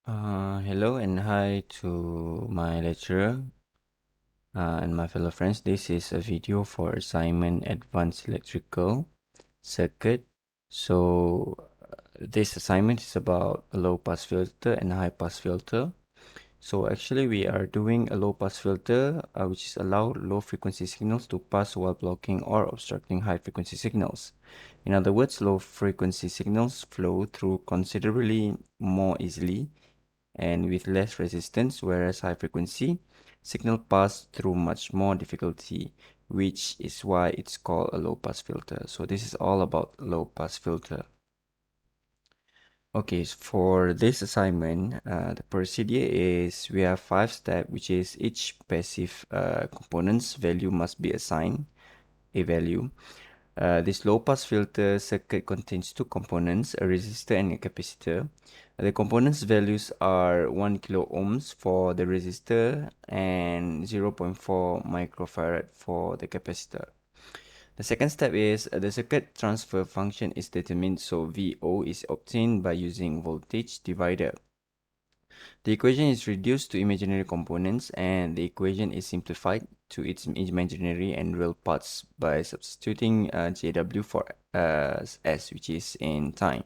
Hello and hi to my lecturer and my fellow friends. This is a video for assignment Advanced Electrical Circuit. So this assignment is about a low pass filter and a high pass filter. So actually we are doing a low pass filter which is allow low frequency signals to pass while blocking or obstructing high frequency signals. In other words, low frequency signals flow through considerably more easily and with less resistance, whereas high frequency signal pass through much more difficulty, which is why it's called a low pass filter. So this is all about low pass filter. Okay, for this assignment, the procedure is we have 5 steps, which is each passive component's value must be assigned a value. This low-pass filter circuit contains two components, a resistor and a capacitor. The components values are 1 kilo ohms for the resistor and 0.4 microfarad for the capacitor. The second step is the circuit transfer function is determined, so VO is obtained by using voltage divider. The equation is reduced to imaginary components and the equation is simplified to its imaginary and real parts by substituting JW for S, which is in time.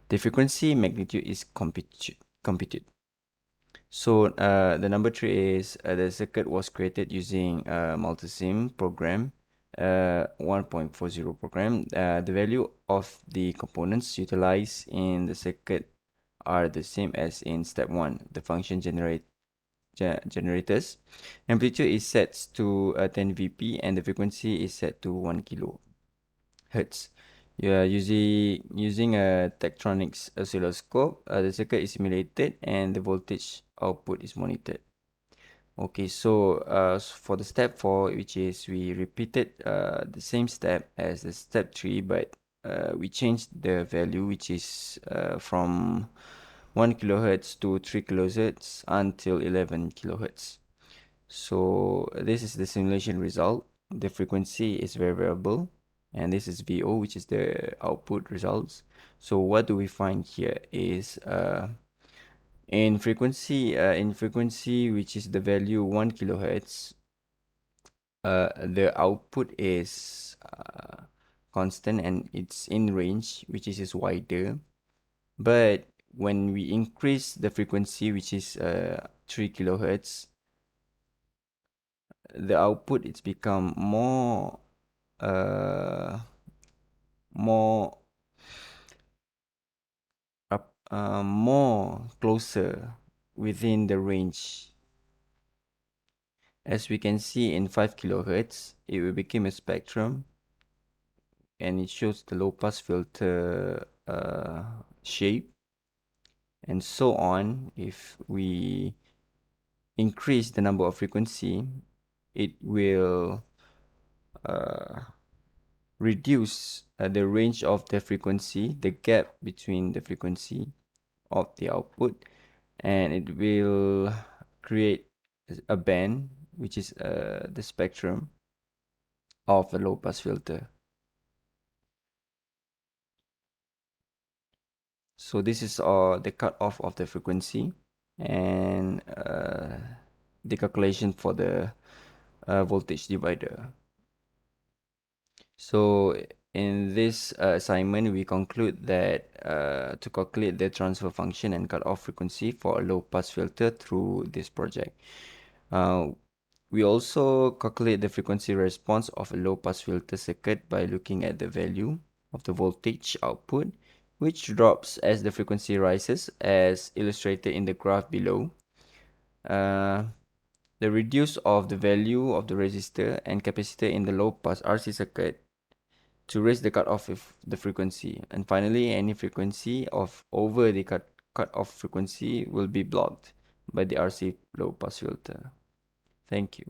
The frequency magnitude is computed. So the number 3 is the circuit was created using multisim program, 1.40 program. The value of the components utilized in the circuit are the same as in step 1. The function generators. Amplitude is set to 10 Vp and the frequency is set to 1 kHz. You are using a Tektronix oscilloscope. The circuit is simulated and the voltage output is monitored. Okay, so for the step 4, which is we repeated the same step as the step 3, but we changed the value, which is from 1 kHz to 3 kHz until 11 kHz. So this is the simulation result. The frequency is variable, and this is VO, which is the output results. So what do we find here is in frequency, which is the value 1 kHz, the output is constant and it's in range, which is wider. But when we increase the frequency, which is 3 kHz, the output it's become more more more closer within the range. As we can see in 5 kHz, it will become a spectrum and it shows the low pass filter shape and so on. If we increase the number of frequency, it will reduce the range of the frequency, the gap between the frequency of the output, and it will create a band, which is the spectrum of a low pass filter. So this is the cutoff of the frequency and the calculation for the voltage divider. So in this assignment, we conclude that to calculate the transfer function and cutoff frequency for a low pass filter through this project. We also calculate the frequency response of a low pass filter circuit by looking at the value of the voltage output, which drops as the frequency rises, as illustrated in the graph below. The reduce of the value of the resistor and capacitor in the low pass RC circuit to raise the cutoff of the frequency. And finally, any frequency of over the cutoff frequency will be blocked by the RC low pass filter. Thank you.